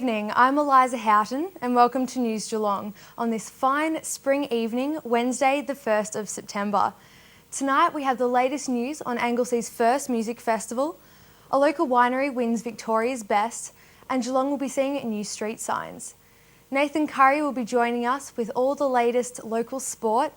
evening, I'm Eliza Houghton and welcome to News Geelong on this fine spring evening, Wednesday the 1st of September. Tonight we have the latest news on Anglesea's first music festival, a local winery wins Victoria's Best, and Geelong will be seeing new street signs. Nathan Curry will be joining us with all the latest local sport,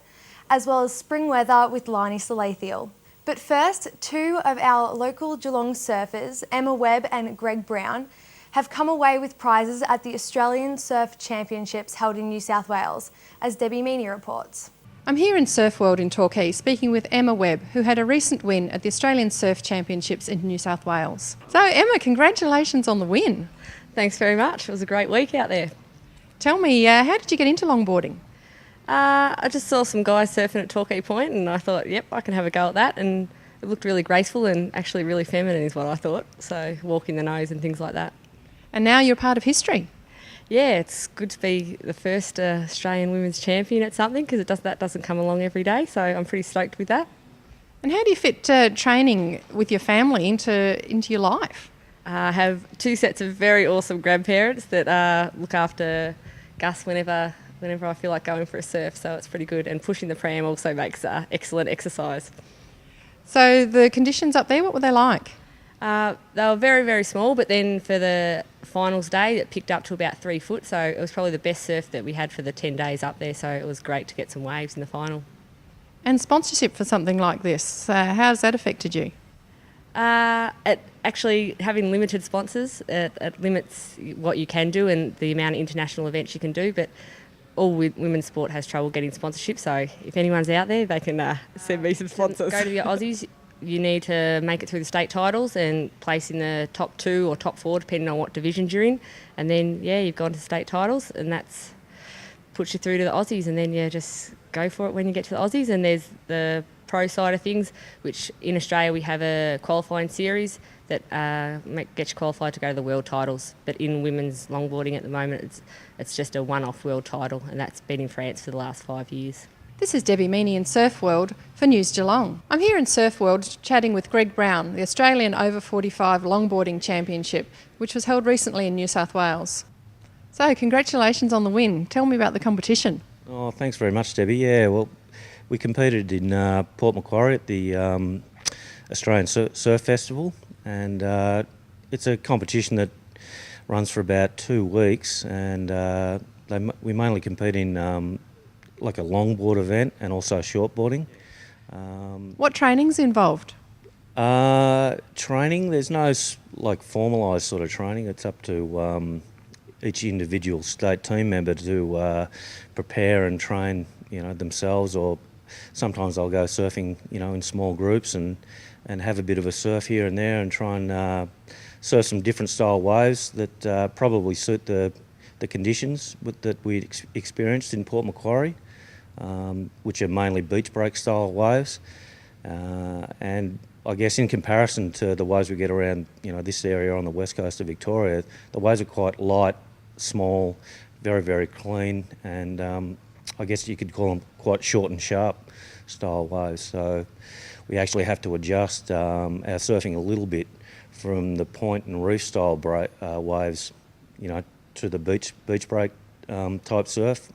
as well as spring weather with Lani Salathiel. But first, two of our local Geelong surfers, Emma Webb and Greg Brown, have come away with prizes at the Australian Surf Championships held in New South Wales, as Debbie Meany reports. I'm here in Surf World in Torquay speaking with Emma Webb, who had a recent win at the Australian Surf Championships in New South Wales. So Emma, congratulations on the win. Thanks very much. It was a great week out there. Tell me, how did you get into longboarding? I just saw some guys surfing at Torquay Point and I thought, yep, I can have a go at that. And it looked really graceful and actually really feminine is what I thought. So walking the nose and things like that. And now you're part of history. Yeah, it's good to be the first Australian women's champion at something because that doesn't come along every day. So I'm pretty stoked with that. And how do you fit training with your family into your life? I have two sets of very awesome grandparents that look after Gus whenever I feel like going for a surf, so it's pretty good. And pushing the pram also makes excellent exercise. So the conditions up there, what were they like? They were very, very small, but then for the finals day it picked up to about 3 foot, so it was probably the best surf that we had for the 10 days up there, so it was great to get some waves in the final. And sponsorship for something like this, how has that affected you? Actually, having limited sponsors, it limits what you can do and the amount of international events you can do, but all women's sport has trouble getting sponsorship, so if anyone's out there, they can send me some sponsors. Go to the Aussies, you need to make it through the state titles and place in the top 2 or top 4, depending on what divisions you're in, and then, you've gone to state titles, and that's puts you through to the Aussies, and then you just go for it when you get to the Aussies. And there's the pro side of things, which in Australia we have a qualifying series that gets you qualified to go to the world titles. But in women's longboarding at the moment, it's just a one-off world title, and that's been in France for the last 5 years. This is Debbie Meany in Surf World for News Geelong. I'm here in Surf World chatting with Greg Brown, the Australian Over 45 Longboarding Championship, which was held recently in New South Wales. So congratulations on the win. Tell me about the competition. Oh, thanks very much, Debbie. Yeah, well, we competed in Port Macquarie at the Australian Surf Festival, and it's a competition that runs for about 2 weeks, and we mainly compete in like a longboard event and also shortboarding. What training's involved? Training, there's no formalised sort of training. It's up to each individual state team member to prepare and train, themselves, or sometimes I'll go surfing, in small groups and have a bit of a surf here and there and try and surf some different style waves that probably suit the conditions that we experienced in Port Macquarie, which are mainly beach break style waves. And I guess in comparison to the waves we get around, this area on the west coast of Victoria, the waves are quite light, small, very, very clean, and I guess you could call them quite short and sharp style waves. So we actually have to adjust our surfing a little bit from the point and reef style waves, to the beach break type surf.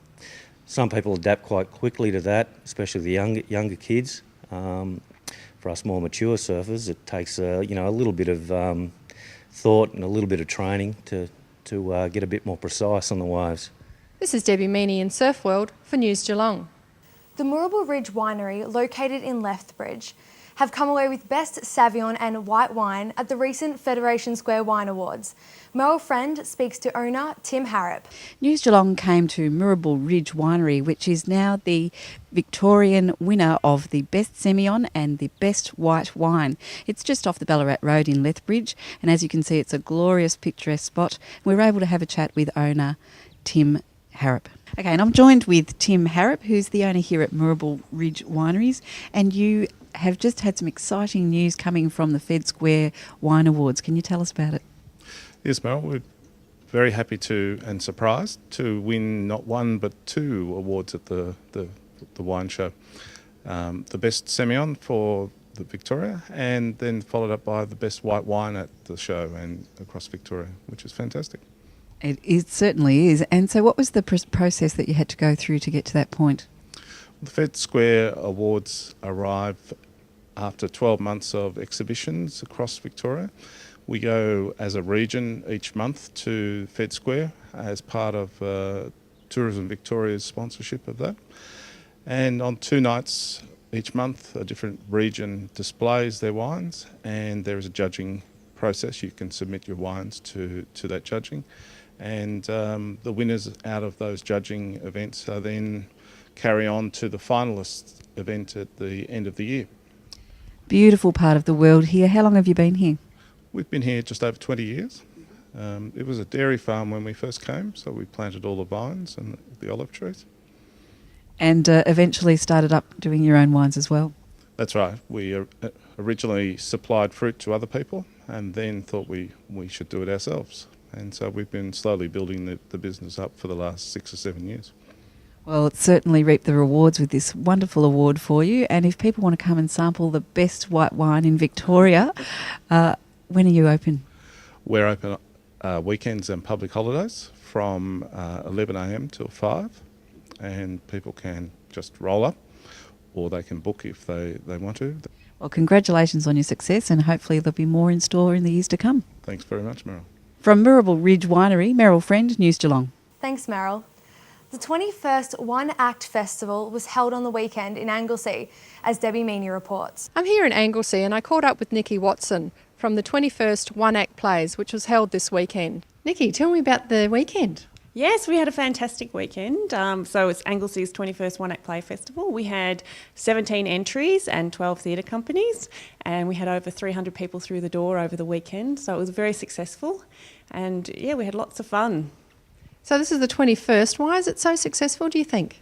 Some people adapt quite quickly to that, especially the younger kids. For us more mature surfers, it takes a little bit of thought and a little bit of training to get a bit more precise on the waves. This is Debbie Meany in Surf World for News Geelong. The Miraval Ridge Winery, located in Lethbridge, have come away with Best Sauvignon and White Wine at the recent Federation Square Wine Awards. Merle Friend speaks to owner Tim Harrop. News Geelong came to Miraval Ridge Winery, which is now the Victorian winner of the Best Semillon and the Best White Wine. It's just off the Ballarat Road in Lethbridge, and as you can see, it's a glorious, picturesque spot. We were able to have a chat with owner Tim Harrop. Okay, and I'm joined with Tim Harrop, who's the owner here at Miraval Ridge Wineries, and you have just had some exciting news coming from the Fed Square Wine Awards. Can you tell us about it? Yes, Meryl, we're very happy and surprised to win not one but 2 awards at the wine show. The Best Semillon for the Victoria, and then followed up by the Best White Wine at the show and across Victoria, which is fantastic. It certainly is. And so what was the process that you had to go through to get to that point? The Fed Square Awards arrive after 12 months of exhibitions across Victoria. We go as a region each month to Fed Square as part of Tourism Victoria's sponsorship of that. And on 2 nights each month, a different region displays their wines, and there is a judging process. You can submit your wines to that judging, and the winners out of those judging events are then carry on to the finalist event at the end of the year. Beautiful part of the world here. How long have you been here? We've been here just over 20 years. It was a dairy farm when we first came, so we planted all the vines and the olive trees. And eventually started up doing your own wines as well. That's right. We originally supplied fruit to other people and then thought we should do it ourselves. And so we've been slowly building the business up for the last 6 or 7 years. Well, it's certainly reaped the rewards with this wonderful award for you. And if people want to come and sample the best white wine in Victoria, when are you open? We're open weekends and public holidays from 11 a.m. till 5, and people can just roll up or they can book if they want to. Well, congratulations on your success, and hopefully there'll be more in store in the years to come. Thanks very much, Miraval. From Miraval Ridge Winery, Meryl Friend, News Geelong. Thanks, Meryl. The 21st One Act Festival was held on the weekend in Anglesea, as Debbie Meany reports. I'm here in Anglesea and I caught up with Nikki Watson from the 21st One Act Plays, which was held this weekend. Nikki, tell me about the weekend. Yes, we had a fantastic weekend. So it's Anglesea's 21st One Act Play Festival. We had 17 entries and 12 theatre companies, and we had over 300 people through the door over the weekend. So it was very successful, and yeah, we had lots of fun. So this is the 21st. Why is it so successful, do you think?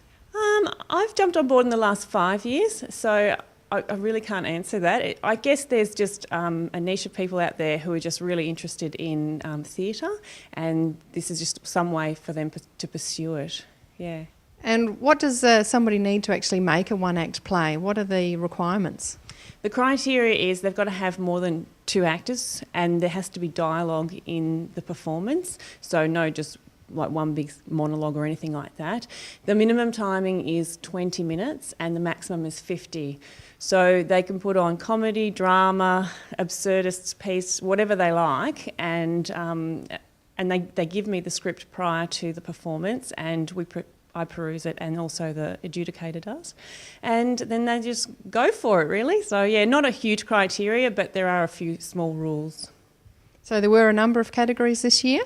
I've jumped on board in the last 5 years, so I really can't answer that. I guess there's just a niche of people out there who are just really interested in theatre, and this is just some way for them to pursue it. Yeah. And what does somebody need to actually make a one-act play? What are the requirements? The criteria is they've got to have more than 2 actors, and there has to be dialogue in the performance, so no just like one big monologue or anything like that. The minimum timing is 20 minutes and the maximum is 50. So they can put on comedy, drama, absurdist piece, whatever they like, and they give me the script prior to the performance, and I peruse it, and also the adjudicator does. And then they just go for it, really. So yeah, not a huge criteria, but there are a few small rules. So there were a number of categories this year?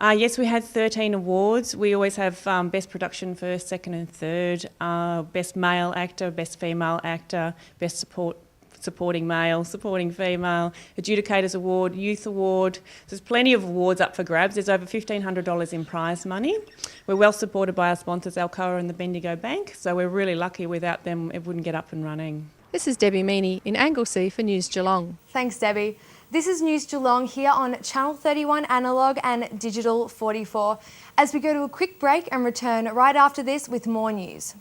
Yes, we had 13 awards. We always have Best Production first, second and third, Best Male Actor, Best Female Actor, Best Supporting Male, Supporting Female, Adjudicators Award, Youth Award. There's plenty of awards up for grabs. There's over $1,500 in prize money. We're well supported by our sponsors, Alcoa and the Bendigo Bank, so we're really lucky. Without them, it wouldn't get up and running. This is Debbie Meany in Anglesea for News Geelong. Thanks, Debbie. This is News Geelong here on Channel 31 Analog and Digital 44, as we go to a quick break and return right after this with more news.